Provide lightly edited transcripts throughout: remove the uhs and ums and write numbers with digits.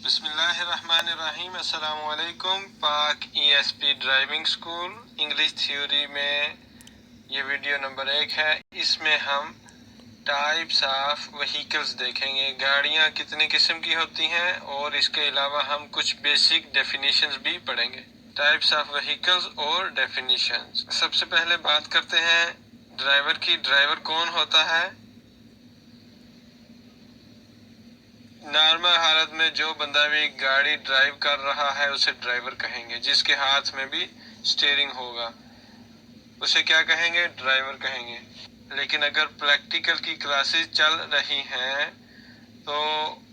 बिस्मिल्लाहिर्रहमानिर्रहीम। अस्सलाम वालेकुम। पाक ESP driving school English theory में ये वीडियो नंबर 1 है। इसमें हम टाइप्स ऑफ व्हीकल्स देखेंगे, गाड़ियाँ कितने किस्म की होती हैं, और इसके अलावा हम कुछ बेसिक डेफिनेशंस भी पढ़ेंगे। टाइप्स ऑफ व्हीकल्स और डेफिनेशंस। सबसे पहले बात करते हैं ड्राइवर की। ड्राइवर कौन होता है? नॉर्मल हालत में जो बंदा भी गाड़ी ड्राइव कर रहा है उसे ड्राइवर कहेंगे। जिसके हाथ में भी स्टीयरिंग होगा उसे क्या कहेंगे? ड्राइवर कहेंगे। लेकिन अगर प्रैक्टिकल की क्लासेस चल रही हैं तो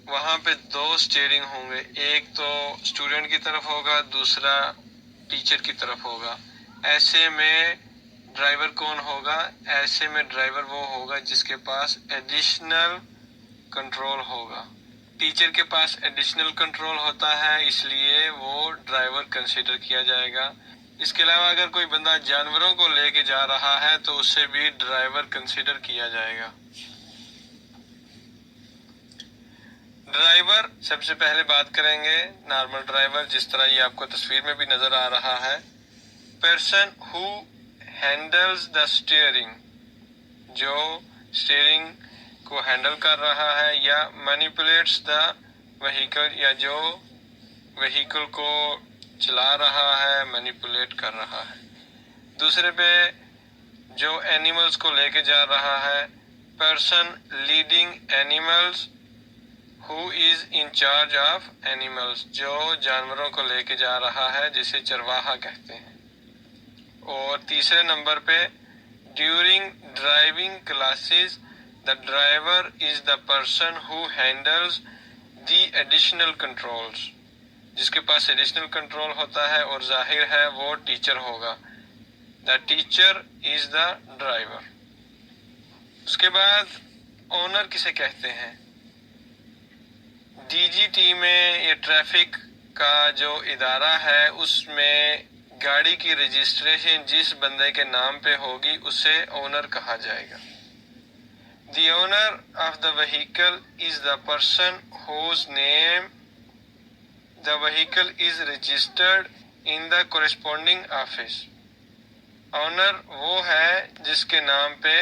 वहाँ पे 2 स्टीयरिंग होंगे, एक तो स्टूडेंट की तरफ होगा, दूसरा टीचर की तरफ होगा। ऐसे में ड्राइवर कौन होगा? ऐसे में ड्राइवर वो होगा जिसके पास एडिशनल कंट्रोल होगा। टीचर के पास एडिशनल कंट्रोल होता है, इसलिए वो ड्राइवर कंसीडर किया जाएगा। इसके अलावा अगर कोई बंदा जानवरों को लेके जा रहा है तो उसे भी ड्राइवर कंसीडर किया जाएगा। ड्राइवर सबसे पहले बात करेंगे नॉर्मल ड्राइवर, जिस तरह ये आपको तस्वीर में भी नजर आ रहा है। Person who handles the steering, जो स्टीयरिंग को हैंडल कर रहा है, या मैनिपुलेट्स द व्हीकल, या जो व्हीकल को चला रहा है, मैनिपुलेट कर रहा है। दूसरे पे जो एनिमल्स को लेके जा रहा है, person leading animals who is in charge of animals, जो जानवरों को लेके जा रहा है, जिसे चरवाहा कहते हैं। और तीसरे नंबर पे during driving classes the driver is the person who handles the additional controls, जिसके पास एडिशनल कंट्रोल होता है, और जाहिर है वो टीचर होगा। The teacher is the driver. उसके बाद ओनर किसे कहते हैं? DGT में ये ट्रैफिक का जो इदारा है उसमें गाड़ी की रजिस्ट्रेशन जिस बंदे के नाम पे होगी उसे ओनर कहा जाएगा। The owner of the vehicle is the person whose name the vehicle is registered in the corresponding office. Owner वो है जिसके नाम पे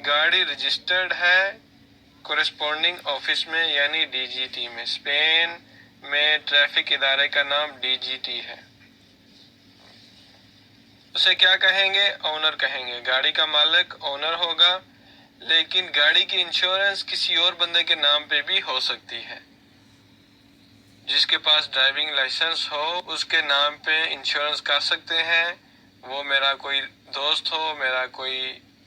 गाड़ी रजिस्टर्ड है कोरेस्पोंडिंग ऑफिस में, यानी DGT में। स्पेन में ट्रैफिक इदारे का नाम DGT है। उसे क्या कहेंगे? ओनर कहेंगे। गाड़ी का मालिक ओनर होगा, लेकिन गाड़ी की इंश्योरेंस किसी और बंदे के नाम पे भी हो सकती है। जिसके पास ड्राइविंग लाइसेंस हो उसके नाम पे इंश्योरेंस कर सकते हैं। वो मेरा कोई दोस्त हो, मेरा कोई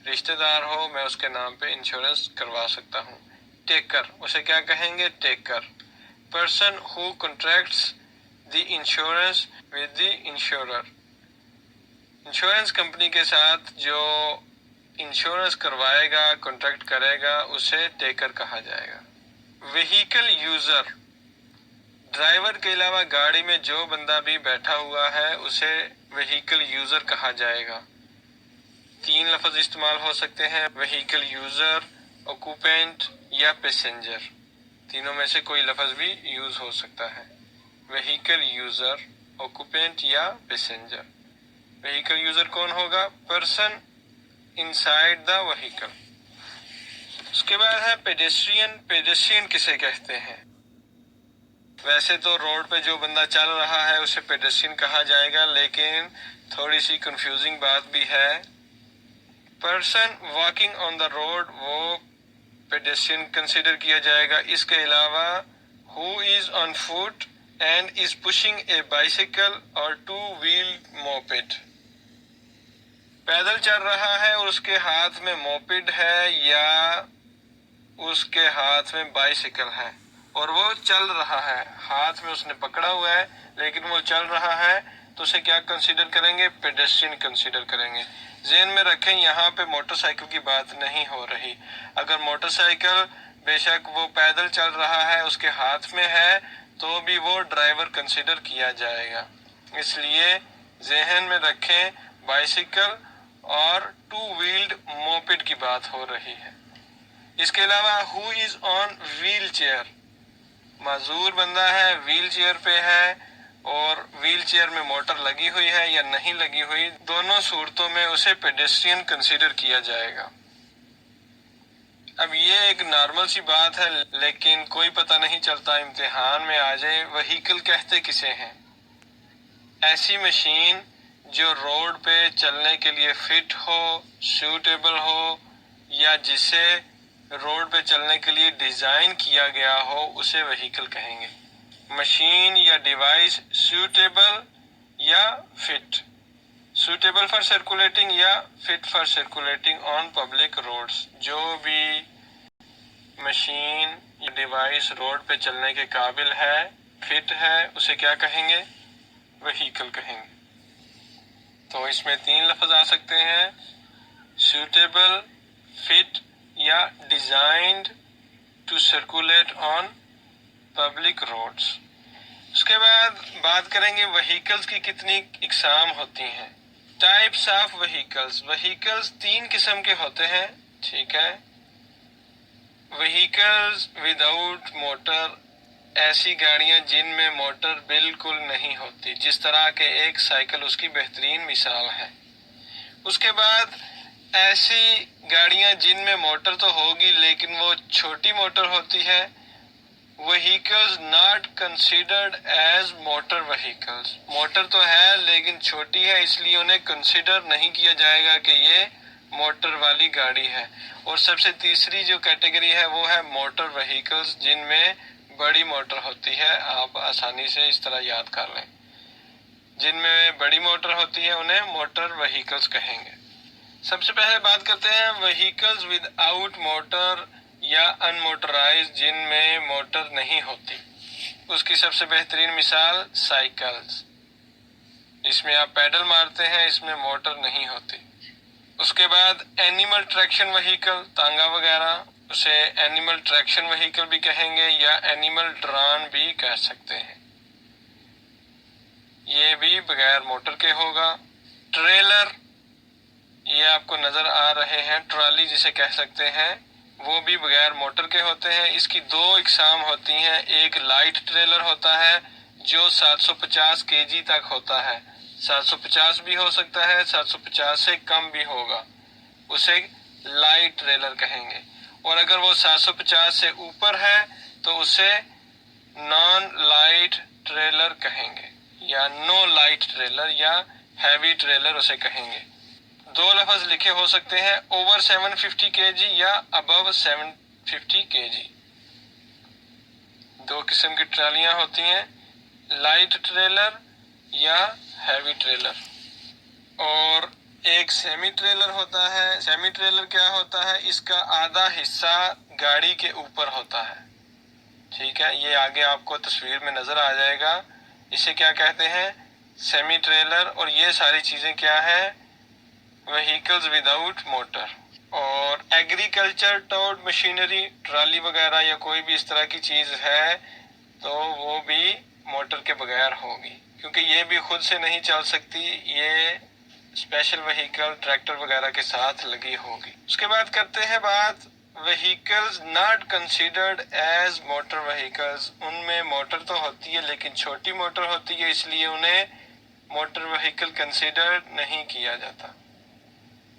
रिश्तेदार हो, मैं उसके नाम पे इंश्योरेंस करवा सकता हूँ। टेकर, उसे क्या कहेंगे? Taker. Person who contracts the insurance with the insurer, insurance company के साथ जो इंश्योरेंस करवाएगा, कॉन्ट्रैक्ट करेगा, उसे टेकर कहा जाएगा। व्हीकल यूजर, ड्राइवर के अलावा गाड़ी में जो बंदा भी बैठा हुआ है उसे व्हीकल यूजर कहा जाएगा। 3 लफ्ज इस्तेमाल हो सकते हैं, व्हीकल यूजर, ऑक्यूपेंट या पैसेंजर। तीनों में से कोई लफ्ज भी यूज हो सकता है। व्हीकल यूजर, ऑक्यूपेंट या पैसेंजर। व्हीकल यूजर कौन होगा? Person inside the vehicle. उसके बाद है पेडेस्ट्रियन। पेडेस्ट्रियन किसे कहते हैं? वैसे तो रोड पे जो बंदा चल रहा है उसे पेडेस्ट्रियन कहा जाएगा, लेकिन थोड़ी सी कंफ्यूजिंग बात भी है। Person walking on the road वो पेडेस्ट्रियन कंसीडर किया जाएगा। इसके अलावा who is on foot and is pushing A bicycle और 2 व्हील्ड मोपेड, पैदल चल रहा है और उसके हाथ में मोपेड है या उसके हाथ में बाइसिकल है और वो चल रहा है, हाथ में उसने पकड़ा हुआ है लेकिन वो चल रहा है, तो उसे क्या कंसीडर करेंगे? पेडेस्ट्रियन कंसीडर करेंगे। ज़हन में रखें यहाँ पे मोटरसाइकिल की बात नहीं हो रही। अगर मोटरसाइकिल बेशक वो पैदल चल रहा है, उसके हाथ में है, तो भी वो ड्राइवर कंसीडर किया जाएगा। इसलिए ज़हन में रखें बाइसिकल और 2 व्हील्ड मोपेड की बात हो रही है। इसके अलावा who is on wheel chair, माजूर बंदा है, व्हील चेयर पे है और व्हील चेयर में मोटर लगी हुई है या नहीं लगी हुई, दोनों सूरतों में उसे पेडेस्ट्रियन कंसीडर किया जाएगा। अब ये एक नॉर्मल सी बात है, लेकिन कोई पता नहीं चलता इम्तिहान में आ जाए व्हीकल कहते किसे हैं। ऐसी मशीन जो रोड पे चलने के लिए फिट हो, सूटेबल हो, या जिसे रोड पे चलने के लिए डिजाइन किया गया हो, उसे व्हीकल कहेंगे। मशीन या डिवाइस सूटेबल या फिट, सुटेबल फॉर सर्कुलेटिंग या fit for circulating on public roads. जो भी मशीन या डिवाइस रोड पे चलने के काबिल है, फिट है, उसे क्या कहेंगे? व्हीकल कहेंगे। तो इसमें 3 लफ्ज आ सकते हैं, सूटेबल, फिट या designed to circulate on public roads. उसके बाद बात करेंगे व्हीकल्स की कितनी इकसाम होती हैं। Types of vehicles. व्हीकल्स 3 किस्म के होते हैं, ठीक है। व्हीकल्स विदाउट मोटर, ऐसी गाड़ियां जिनमें मोटर बिल्कुल नहीं होती, जिस तरह के एक साइकिल उसकी बेहतरीन मिसाल है। उसके बाद ऐसी गाड़ियां जिनमें मोटर तो होगी लेकिन वो छोटी मोटर होती है, vehicles not considered as motor vehicles. Motor तो है लेकिन छोटी है, इसलिए उन्हें कंसिडर नहीं किया जाएगा कि ये मोटर वाली गाड़ी है। और सबसे तीसरी जो कैटेगरी है वो है मोटर व्हीकल्स, जिनमें बड़ी मोटर होती है। आप आसानी से इस तरह याद कर लें, जिनमें बड़ी मोटर होती है उन्हें मोटर व्हीकल्स कहेंगे। सबसे पहले बात करते हैं व्हीकल्स विदाउट मोटर या अनमोटराइज, जिनमें मोटर नहीं होती। उसकी सबसे बेहतरीन मिसाल साइकिल्स, इसमें आप पैडल मारते हैं, इसमें मोटर नहीं होती। उसके बाद एनिमल ट्रैक्शन व्हीकल, तांगा वगैरह, उसे एनिमल ट्रैक्शन व्हीकल भी कहेंगे या एनिमल ड्रॉन भी कह सकते हैं। ये भी बगैर मोटर के होगा। ट्रेलर, ये आपको नजर आ रहे हैं, ट्रॉली जिसे कह सकते हैं, वो भी बगैर मोटर के होते हैं। इसकी 2 इकसाम होती हैं। एक लाइट ट्रेलर होता है जो 750 केजी तक होता है, 750 भी हो सकता है, 750 से कम भी होगा, उसे लाइट ट्रेलर कहेंगे। और अगर वो 750 से ऊपर है तो उसे नॉन लाइट ट्रेलर कहेंगे या नो लाइट ट्रेलर या हैवी ट्रेलर उसे कहेंगे। 2 लफ्ज लिखे हो सकते हैं, ओवर 750 केजी या अबव 750 केजी। 2 किस्म की ट्रालियां होती हैं, लाइट ट्रेलर या हैवी ट्रेलर। और एक सेमी ट्रेलर होता है। सेमी ट्रेलर क्या होता है? इसका आधा हिस्सा गाड़ी के ऊपर होता है, ठीक है। ये आगे आपको तस्वीर में नजर आ जाएगा। इसे क्या कहते हैं? Semi trailer. और ये सारी चीजें क्या है? Vehicles without motor. और एग्रीकल्चर टोड मशीनरी, ट्राली वगैरह या कोई भी इस तरह की चीज है तो वो भी मोटर के बगैर होगी, क्योंकि ये भी खुद से नहीं चल सकती, ये स्पेशल व्हीकल ट्रैक्टर वगैरह के साथ लगी होगी। उसके बाद करते हैं बात vehicles not considered as motor vehicles. उनमें मोटर तो होती है लेकिन छोटी मोटर होती है, इसलिए उन्हें मोटर व्हीकल कंसीडर नहीं किया जाता,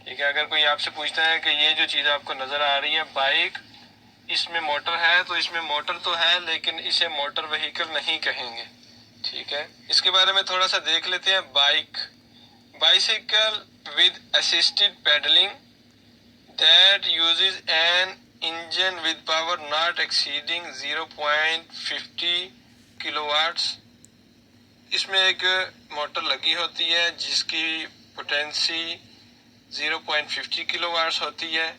ठीक है। अगर कोई आपसे पूछता है कि ये जो चीज आपको नजर आ रही है बाइक, इसमें मोटर है, तो इसमें मोटर तो है लेकिन इसे मोटर व्हीकल नहीं कहेंगे, ठीक है। इसके बारे में थोड़ा सा देख लेते हैं। Bike, bicycle with assisted pedaling that uses an engine with power not exceeding 0.50 kilowatts। इसमें एक मोटर लगी होती है जिसकी पोटेंसी 0.50 किलोवाट्स होती है,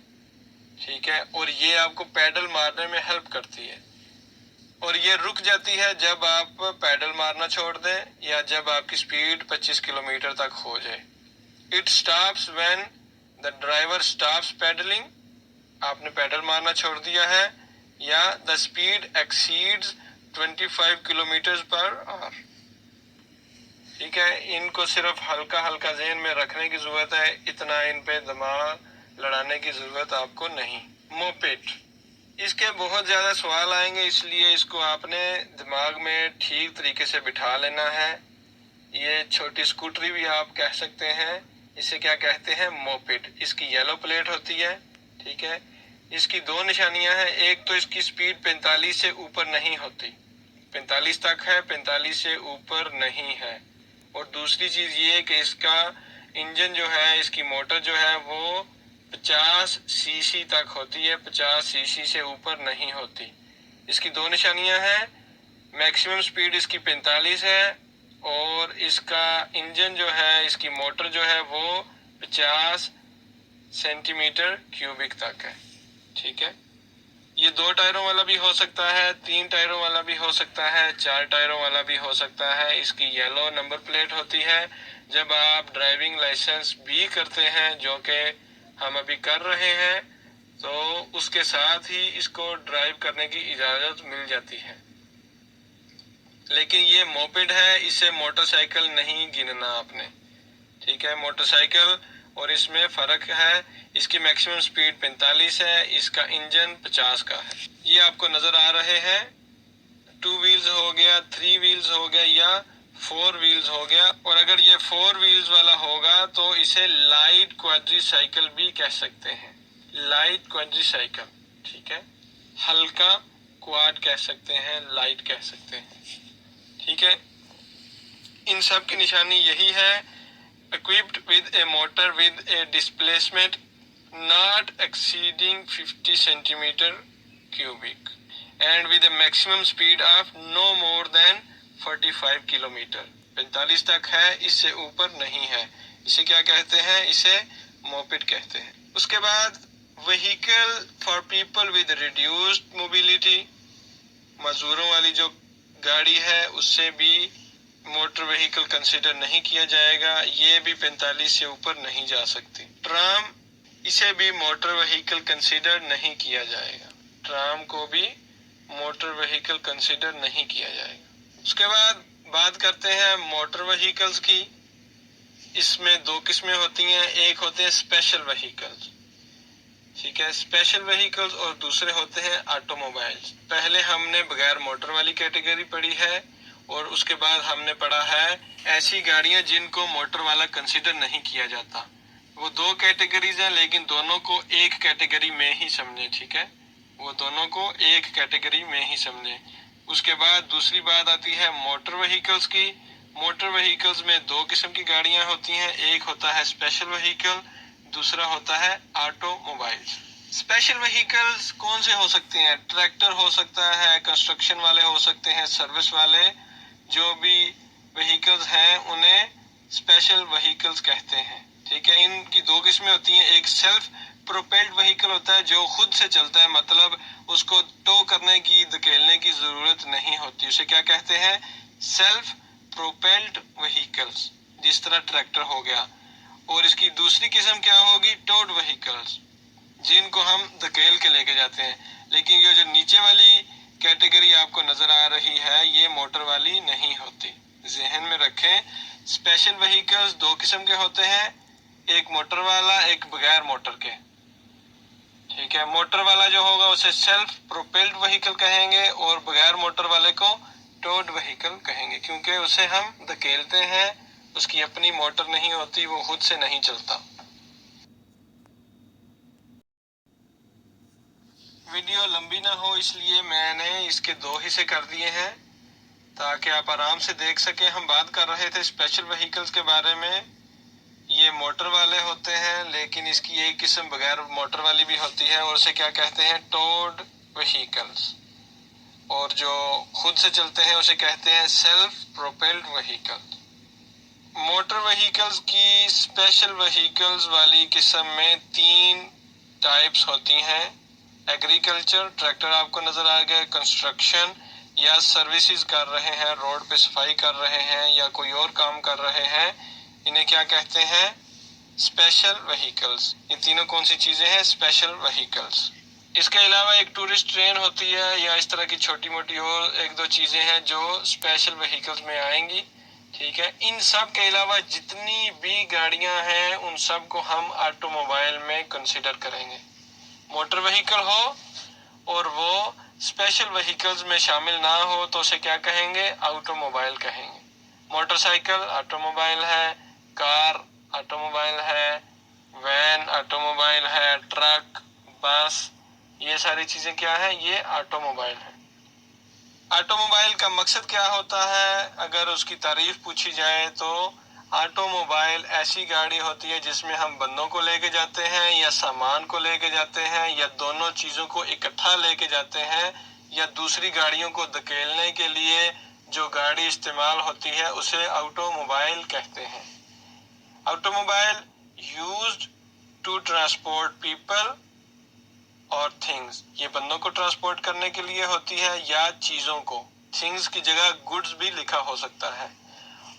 ठीक है। और ये आपको पैडल मारने में हेल्प करती है। और ये रुक जाती है जब आप पैडल मारना छोड़ दें या जब आपकी स्पीड 25 किलोमीटर तक हो जाए। It stops when the driver stops pedalling, आपने पैडल मारना छोड़ दिया है, या the speed exceeds 25 kilometre per our, ठीक है। इनको सिर्फ हल्का हल्का ज़हन में रखने की जरूरत है, इतना इन पे दिमाग लड़ाने की जरूरत आपको नहीं। मोपेड, इसके बहुत ज़्यादा सवाल आएंगे, इसलिए इसको आपने दिमाग में ठीक तरीके से बिठा लेना है। ये छोटी स्कूटरी भी आप कह सकते हैं। इसे क्या कहते हैं? मोपेड। इसकी येलो प्लेट होती है, ठीक है। इसकी दो निशानियां हैं। एक तो इसकी स्पीड 45 से ऊपर नहीं होती, 45 तक है, 45 से ऊपर नहीं है। और दूसरी चीज ये कि इसका इंजन जो है, इसकी मोटर जो है वो 50 सीसी तक होती है, 50 सीसी से ऊपर नहीं होती। इसकी दो निशानियां हैं। मैक्सिमम स्पीड इसकी 45 है और इसका इंजन जो है, इसकी मोटर जो है वो 50 सेंटीमीटर क्यूबिक तक है, ठीक है। ये 2 टायरों वाला भी हो सकता है, 3 टायरों वाला भी हो सकता है, 4 टायरों वाला भी हो सकता है। इसकी येलो नंबर प्लेट होती है। जब आप ड्राइविंग लाइसेंस भी करते हैं, जो कि हम अभी कर रहे हैं, तो उसके साथ ही इसको ड्राइव करने की इजाज़त मिल जाती है। लेकिन ये मोपेड है, इसे मोटरसाइकिल नहीं गिनना आपने, ठीक है। मोटरसाइकिल और इसमें फर्क है। इसकी मैक्सिमम स्पीड 45 है, इसका इंजन 50 का है। ये आपको नजर आ रहे हैं। 2 व्हील्स हो गया, 3 व्हील्स हो गया या 4 व्हील्स हो गया। और अगर ये 4 व्हील्स वाला होगा तो इसे लाइट क्वाड्रीसाइकिल भी कह सकते हैं। लाइट क्वाड्रीसाइकिल, ठीक है। हल्का क्वाड कह सकते हैं, लाइट कह सकते हैं, ठीक है। इन सब की निशानी यही है। equipped with a motor with a displacement not exceeding 50 centimeter cubic and with a maximum speed of no more than 45 kilometre. 45 तक है, इससे ऊपर नहीं है। इसे क्या कहते हैं? इसे मोपेड कहते हैं। उसके बाद vehicle for people with reduced mobility, मजदूरों वाली जो गाड़ी है उससे भी मोटर व्हीकल कंसीडर नहीं किया जाएगा। ये भी 45 से ऊपर नहीं जा सकती। ट्राम, इसे भी मोटर व्हीकल कंसीडर नहीं किया जाएगा। ट्राम को भी मोटर व्हीकल कंसीडर नहीं किया जाएगा। उसके बाद बात करते हैं मोटर व्हीकल्स की। इसमें 2 किस्में होती हैं। एक होते हैं स्पेशल व्हीकल्स, ठीक है। स्पेशल व्हीकल्स और दूसरे होते हैं ऑटोमोबाइल्स। पहले हमने बगैर मोटर वाली कैटेगरी पढ़ी है और उसके बाद हमने पढ़ा है ऐसी गाड़ियां जिनको मोटर वाला कंसीडर नहीं किया जाता। वो 2 कैटेगरीज हैं, लेकिन दोनों को एक कैटेगरी में ही समझे, ठीक है। वो दोनों को एक कैटेगरी में ही समझे। उसके बाद दूसरी बात आती है मोटर व्हीकल्स की। मोटर व्हीकल्स में 2 किस्म की गाड़ियां होती हैं। एक होता है स्पेशल व्हीकल, दूसरा होता है ऑटोमोबाइल्स। स्पेशल व्हीकल्स कौन से हो सकते हैं? ट्रैक्टर हो सकता है, कंस्ट्रक्शन वाले हो सकते हैं, सर्विस वाले जो भी व्हीकल्स हैं उन्हें स्पेशल व्हीकल्स कहते हैं, ठीक है। इनकी 2 किस्में होती हैं। एक सेल्फ प्रोपेल्ड व्हीकल होता है जो खुद से चलता है, मतलब उसको टो करने की, धकेलने की जरूरत नहीं होती। उसे क्या कहते हैं? सेल्फ प्रोपेल्ड व्हीकल्स, जिस तरह ट्रैक्टर हो गया। और इसकी दूसरी किस्म क्या होगी? टोड व्हीकल्स, जिनको हम धकेल के लेके जाते हैं। लेकिन ये जो नीचे वाली कैटेगरी आपको नजर आ रही है, ये मोटर वाली नहीं होती। जहन में रखें, स्पेशल व्हीकल्स 2 किस्म के होते हैं, एक मोटर वाला, एक बगैर मोटर के, ठीक है। मोटर वाला जो होगा उसे सेल्फ प्रोपेल्ड व्हीकल कहेंगे और बगैर मोटर वाले को टोड व्हीकल कहेंगे, क्योंकि उसे हम धकेलते हैं, उसकी अपनी मोटर नहीं होती, वो खुद से नहीं चलता। वीडियो लंबी ना हो इसलिए मैंने इसके 2 हिस्से कर दिए हैं ताकि आप आराम से देख सकें। हम बात कर रहे थे स्पेशल व्हीकल्स के बारे में। ये मोटर वाले होते हैं, लेकिन इसकी एक किस्म बगैर मोटर वाली भी होती है और उसे क्या कहते हैं? Towed vehicles. और जो खुद से चलते हैं उसे कहते हैं self propelled vehicle. Motor vehicles की स्पेशल व्हीकल्स वाली किस्म में 3 टाइप्स होती हैं। एग्रीकल्चर, ट्रैक्टर आपको नजर आ गया, कंस्ट्रक्शन या सर्विसेज कर रहे हैं, रोड पे सफाई कर रहे हैं या कोई और काम कर रहे हैं, इन्हें क्या कहते हैं? Special vehicles. ये तीनों कौन सी चीजें हैं? Special vehicles. इसके अलावा एक टूरिस्ट ट्रेन होती है या इस तरह की छोटी मोटी और 1-2 चीजें हैं जो स्पेशल व्हीकल्स में आएंगी, ठीक है। इन सब के अलावा जितनी भी गाड़ियां हैं उन सब को हम ऑटोमोबाइल में कंसिडर करेंगे। मोटर व्हीकल हो और वो स्पेशल व्हीकल्स में शामिल ना हो तो उसे क्या कहेंगे? ऑटोमोबाइल कहेंगे। मोटरसाइकिल ऑटोमोबाइल है, कार ऑटोमोबाइल है, वैन ऑटोमोबाइल है, ट्रक, बस, ये सारी चीजें क्या है? ये ऑटोमोबाइल है। ऑटोमोबाइल का मकसद क्या होता है? अगर उसकी तारीफ पूछी जाए तो ऑटोमोबाइल ऐसी गाड़ी होती है जिसमें हम बंदों को लेके जाते हैं या सामान को लेके जाते हैं या दोनों चीजों को इकट्ठा लेके जाते हैं या दूसरी गाड़ियों को धकेलने के लिए जो गाड़ी इस्तेमाल होती है उसे ऑटोमोबाइल कहते हैं। Automobile used to transport people और थिंग्स, ये बंदों को ट्रांसपोर्ट करने के लिए होती है या चीजों को। थिंग्स की जगह गुड्स भी लिखा हो सकता है।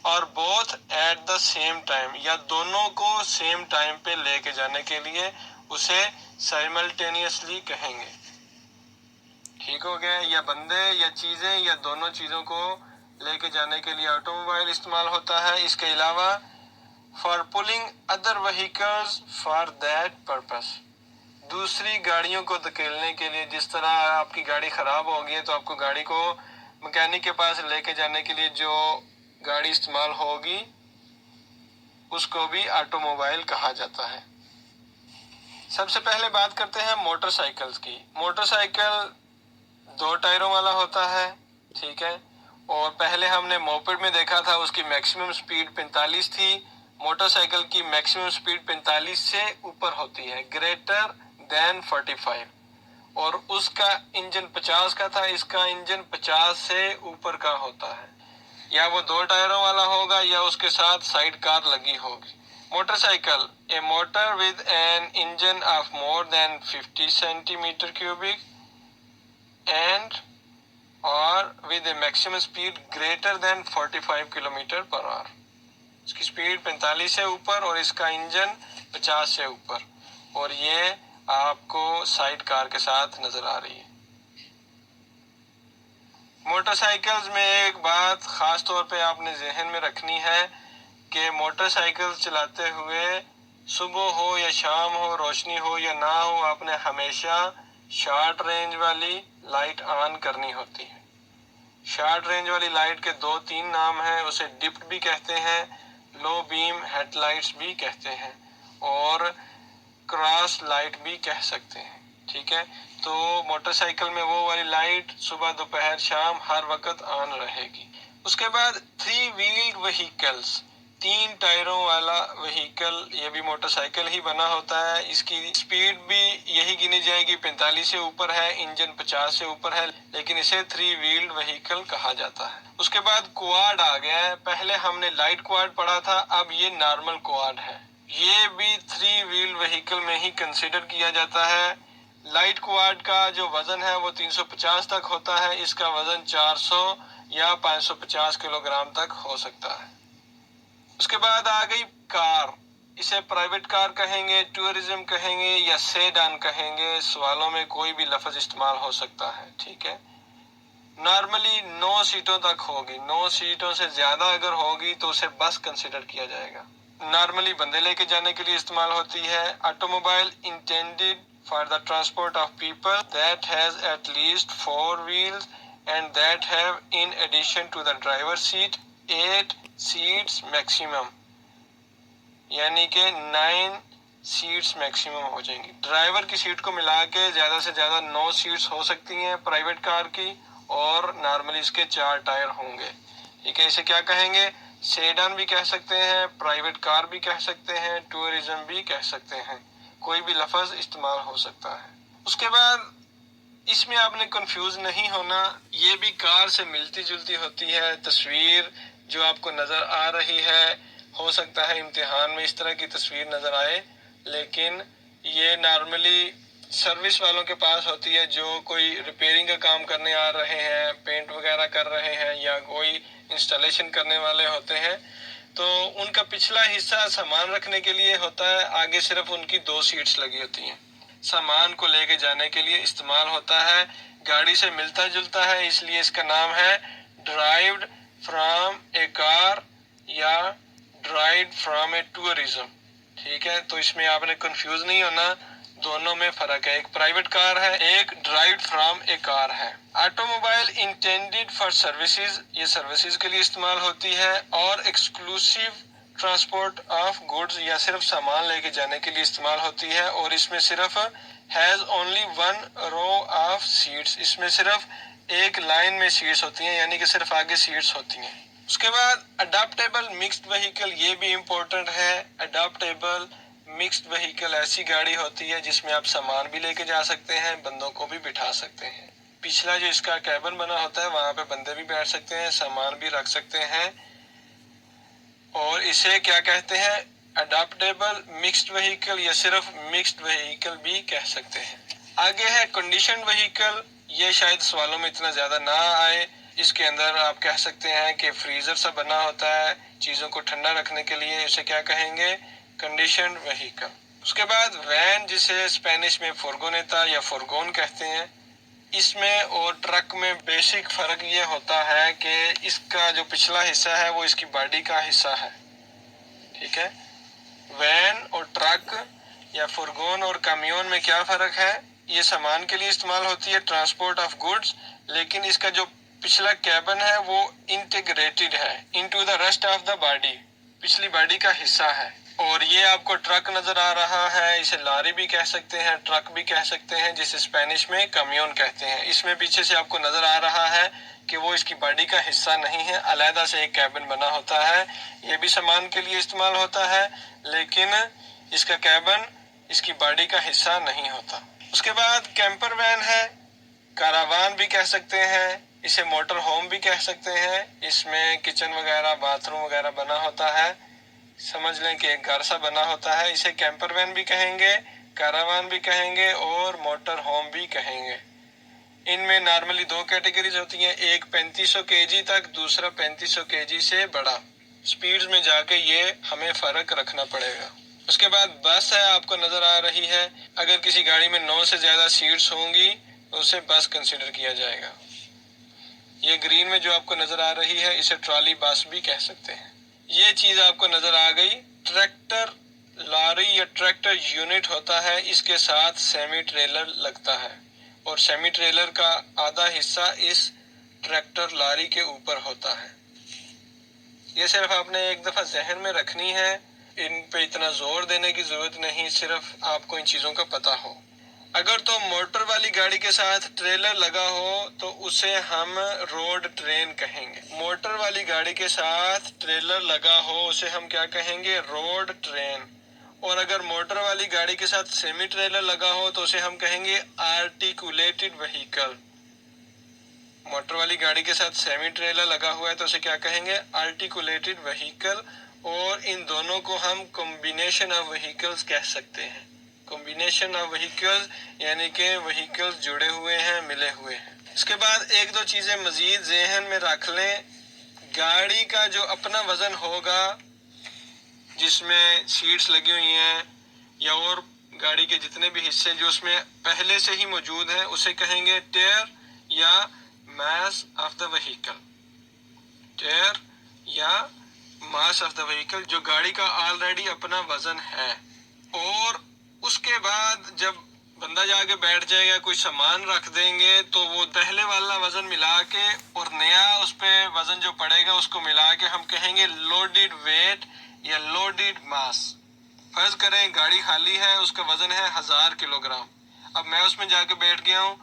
और both at the same time, या दोनों को सेम टाइम पे लेके जाने के लिए उसे साइमल्टेनियसली कहेंगे। ठीक हो गया? या बंदे या चीजें या दोनों चीजों को लेके जाने के लिए ऑटोमोबाइल इस्तेमाल होता है। इसके अलावा for pulling other vehicles for that purpose, दूसरी गाड़ियों को धकेलने के लिए, जिस तरह आपकी गाड़ी खराब हो गई है तो आपको गाड़ी को मैकेनिक के पास लेके जाने के लिए जो गाड़ी इस्तेमाल होगी उसको भी ऑटोमोबाइल कहा जाता है। सबसे पहले बात करते हैं मोटरसाइकिल्स की। मोटरसाइकिल 2 टायरों वाला होता है, ठीक है। और पहले हमने मोपेड में देखा था, उसकी मैक्सिमम स्पीड 45 थी। मोटरसाइकिल की मैक्सिमम स्पीड 45 से ऊपर होती है, ग्रेटर देन 45। और उसका इंजन 50 का था, इसका इंजन 50 से ऊपर का होता है। या वो 2 टायरों वाला होगा या उसके साथ साइड कार लगी होगी। Motorcycle, a motor with an engine of more than 50 centimetre cubic and और with a maximum speed greater than 45 kilometre per hour. इसकी स्पीड 45 से ऊपर और इसका इंजन 50 से ऊपर, और ये आपको साइड कार के साथ नजर आ रही है। मोटरसाइकिल्स में एक बात खास तौर पे आपने जहन में रखनी है कि मोटरसाइकिल चलाते हुए सुबह हो या शाम हो, रोशनी हो या ना हो, आपने हमेशा शॉर्ट रेंज वाली लाइट ऑन करनी होती है। शॉर्ट रेंज वाली लाइट के 2-3 नाम हैं, उसे डिप्ड भी कहते हैं, लो बीम हेडलाइट्स भी कहते हैं और क्रॉस लाइट भी कह सकते हैं। ठीक है, तो मोटरसाइकिल में वो वाली लाइट सुबह दोपहर शाम हर वक्त ऑन रहेगी। उसके बाद 3 व्हील्ड व्हीकल्स, 3 टायरों वाला व्हीकल, ये भी मोटरसाइकिल ही बना होता है। इसकी स्पीड भी यही गिनी जाएगी, 45 से ऊपर है, इंजन 50 से ऊपर है, लेकिन इसे 3 व्हील्ड व्हीकल कहा जाता है। उसके बाद क्वाड आ गया है। पहले हमने लाइट क्वाड पढ़ा था, अब ये नॉर्मल क्वाड है। ये भी 3 व्हील व्हीकल में ही कंसिडर किया जाता है। लाइट क्वाड का जो वजन है वो 350 तक होता है, इसका वजन 400 या 550 किलोग्राम तक हो सकता है। उसके बाद आ गई कार। इसे प्राइवेट कार कहेंगे, टूरिज्म कहेंगे या सेडान कहेंगे, सवालों में कोई भी लफ्ज इस्तेमाल हो सकता है। ठीक है, नॉर्मली 9 सीटों तक होगी, 9 सीटों से ज्यादा अगर होगी तो उसे बस कंसिडर किया जाएगा। नॉर्मली बंदे लेके जाने के लिए इस्तेमाल होती है। Automobile intended for the transport of people that has at least 4 wheels and that have in addition to the driver seat 8 seats maximum, यानी कि 9 सीट्स मैक्सिमम हो जाएंगी। ड्राइवर की सीट को मिला के ज्यादा से ज्यादा 9 सीट्स हो सकती हैं प्राइवेट कार की, और नॉर्मली इसके 4 टायर होंगे। ठीक है, इसे क्या कहेंगे? सेडान भी कह सकते हैं, प्राइवेट कार भी कह सकते हैं, टूरिज्म भी कह सकते हैं, कोई भी लफ्ज इस्तेमाल हो सकता है। उसके बाद इसमें आपने कंफ्यूज नहीं होना, ये भी कार से मिलती जुलती होती है। तस्वीर जो आपको नजर आ रही है, हो सकता है इम्तिहान में इस तरह की तस्वीर नजर आए, लेकिन ये नॉर्मली सर्विस वालों के पास होती है, जो कोई रिपेयरिंग का काम करने आ रहे हैं, पेंट वगैरह कर रहे हैं या कोई इंस्टॉलेशन करने वाले होते हैं, तो उनका पिछला हिस्सा सामान रखने के लिए होता है, आगे सिर्फ उनकी 2 सीट्स लगी होती हैं। सामान को लेके जाने के लिए इस्तेमाल होता है, गाड़ी से मिलता जुलता है, इसलिए इसका नाम है ड्राइव्ड फ्रॉम ए कार या ड्राइव्ड फ्रॉम ए टूरिज्म। ठीक है, तो इसमें आपने कंफ्यूज नहीं होना, दोनों में फर्क है, एक प्राइवेट कार है, एक ड्राइव फ्रॉम ए कार है। ऑटोमोबाइल इंटेंडेड फॉर सर्विसेज, ये सर्विसेज के लिए इस्तेमाल होती है, और एक्सक्लूसिव ट्रांसपोर्ट ऑफ गुड्स, या सिर्फ सामान लेके जाने के लिए इस्तेमाल होती है, और इसमें सिर्फ has only one row of seats, इसमें सिर्फ एक लाइन में सीट्स होती हैं, यानी कि सिर्फ आगे सीट्स होती हैं। उसके बाद अडॉप्टेबल मिक्स्ड व्हीकल, ये भी इम्पोर्टेंट है। अडॉप्टेबल मिक्स्ड व्हीकल ऐसी गाड़ी होती है जिसमें आप सामान भी लेके जा सकते हैं, बंदों को भी बिठा सकते हैं। पिछला जो इसका कैबिन बना होता है वहां पे बंदे भी बैठ सकते हैं, सामान भी रख सकते हैं, और इसे क्या कहते हैं, अडॉप्टेबल मिक्स्ड व्हीकल, या सिर्फ मिक्स्ड व्हीकल भी कह सकते हैं। आगे है कंडीशन व्हीकल, ये शायद सवालों में इतना ज्यादा ना आए। इसके अंदर आप कह सकते हैं कि फ्रीजर सा बना होता है चीजों को ठंडा रखने के लिए, इसे क्या कहेंगे, कंडीशन व्हीकल। उसके बाद वैन, जिसे स्पेनिश में फुर्गोनेटा या फुर्गोन कहते हैं, इसमें और ट्रक में बेसिक फर्क ये होता है कि इसका जो पिछला हिस्सा है वो इसकी बॉडी का हिस्सा है, ठीक है। वैन और ट्रक या फुर्गोन और कामियोन में क्या फर्क है, ये सामान के लिए इस्तेमाल होती है, ट्रांसपोर्ट ऑफ गुड्स, लेकिन इसका जो पिछला कैबिन है वो इंटीग्रेटेड है into the rest of the body, पिछली बॉडी का हिस्सा है। और ये आपको ट्रक नजर आ रहा है, इसे लॉरी भी कह सकते हैं, ट्रक भी कह सकते हैं, जिसे स्पेनिश में कमियोन कहते हैं। इसमें पीछे से आपको नजर आ रहा है कि वो इसकी बॉडी का हिस्सा नहीं है, अलहदा से एक कैबिन बना होता है। ये भी सामान के लिए इस्तेमाल होता है, लेकिन इसका कैबिन इसकी बॉडी का हिस्सा नहीं होता। उसके बाद कैंपर वैन है, कारावान भी कह सकते हैं, इसे मोटर होम भी कह सकते हैं। इसमें किचन वगैरह, बाथरूम वगैरह बना होता है, समझ लें कि एक घर सा बना होता है। इसे कैंपर वैन भी कहेंगे, कारावान भी कहेंगे, और मोटर होम भी कहेंगे। इनमें नॉर्मली दो कैटेगरीज होती हैं, एक 3500 केजी तक, दूसरा 3500 केजी से बड़ा। स्पीड्स में जाके ये हमें फर्क रखना पड़ेगा। उसके बाद बस है, आपको नजर आ रही है। अगर किसी गाड़ी में 9 से ज्यादा सीट्स होंगी तो उसे बस कंसीडर किया जाएगा। ये ग्रीन में जो आपको नजर आ रही है, इसे ट्रॉली बस भी कह सकते हैं। ये चीज आपको नजर आ गई। ट्रैक्टर लॉरी या ट्रैक्टर यूनिट होता है, इसके साथ सेमी ट्रेलर लगता है, और सेमी ट्रेलर का आधा हिस्सा इस ट्रैक्टर लॉरी के ऊपर होता है। ये सिर्फ आपने एक दफा जहन में रखनी है, इन पे इतना जोर देने की जरूरत नहीं, सिर्फ आपको इन चीजों का पता हो। अगर तो मोटर वाली गाड़ी के साथ ट्रेलर लगा हो तो उसे हम रोड ट्रेन कहेंगे। मोटर वाली गाड़ी के साथ ट्रेलर लगा हो उसे हम क्या कहेंगे, रोड ट्रेन। और अगर मोटर वाली गाड़ी के साथ सेमी ट्रेलर लगा हो तो उसे हम कहेंगे आर्टिकुलेटेड व्हीकल। मोटर वाली गाड़ी के साथ सेमी ट्रेलर लगा हुआ है तो उसे क्या कहेंगे, आर्टिकुलेटेड व्हीकल। और इन दोनों को हम कॉम्बिनेशन ऑफ व्हीकल्स कह सकते हैं। कॉम्बिनेशन ऑफ व्हीकल्स यानी कि व्हीकल्स जुड़े हुए हैं, मिले हुए हैं। इसके बाद एक दो चीजें मजीद ज़हन में रख लें। गाड़ी का जो अपना वजन होगा, जिसमें सीट्स लगी हुई हैं या और गाड़ी के जितने भी हिस्से जो उसमें पहले से ही मौजूद हैं, उसे कहेंगे टेयर या मास ऑफ द व्हीकल। टेयर या मास ऑफ द व्हीकल, जो गाड़ी का ऑलरेडी अपना वजन है। और उसके बाद जब बंदा जाके बैठ जाएगा, कोई सामान रख देंगे तो वो पहले वाला वजन मिला के और नया उस पे वजन जो पड़ेगा उसको मिला के हम कहेंगे लोडेड वेट या लोडेड मास। फर्ज करें गाड़ी खाली है, उसका वजन है 1000 किलोग्राम। अब मैं उसमें जाके बैठ गया हूँ,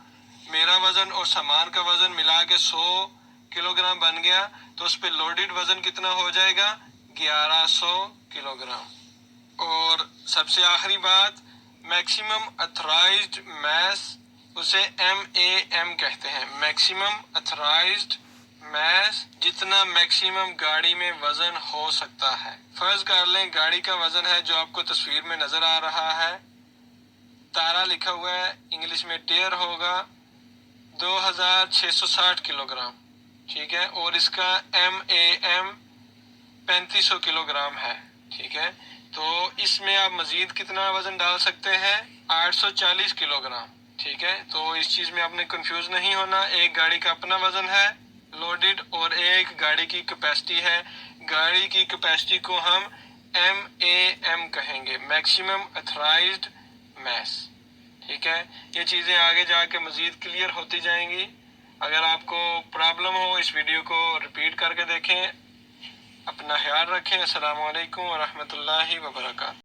मेरा वजन और सामान का वजन मिला के 100 किलोग्राम बन गया, तो उस पे लोडेड वजन कितना हो जाएगा, 1100 किलोग्राम। और सबसे आखिरी बात, मैक्सिमम अथराइज्ड मैस, उसे MAM कहते हैं। मैक्सिमम अथराइज्ड मैस, जितना मैक्सिमम गाड़ी में वजन हो सकता है। फर्ज कर लें गाड़ी का वजन है जो आपको तस्वीर में नजर आ रहा है, तारा लिखा हुआ है, इंग्लिश में टेयर होगा, 2660 किलोग्राम, ठीक है। और इसका MAM 3500 किलोग्राम है, ठीक है। तो इसमें आप मजीद कितना वजन डाल सकते हैं, 840 किलोग्राम, ठीक है। तो इस चीज में आपने कंफ्यूज नहीं होना। एक गाड़ी का अपना वजन है लोडेड और एक गाड़ी की कैपेसिटी है। गाड़ी की कैपेसिटी को हम MAM कहेंगे, मैक्सिमम अथराइज्ड मैस। ठीक है, ये चीज़ें आगे जाके मज़ीद क्लियर होती जाएंगी। अगर आपको प्रॉब्लम हो इस वीडियो को रिपीट करके देखें। अपना ख्याल रखें। अस्सलाम वालेकुम व रहमतुल्लाहि व बरकातहू।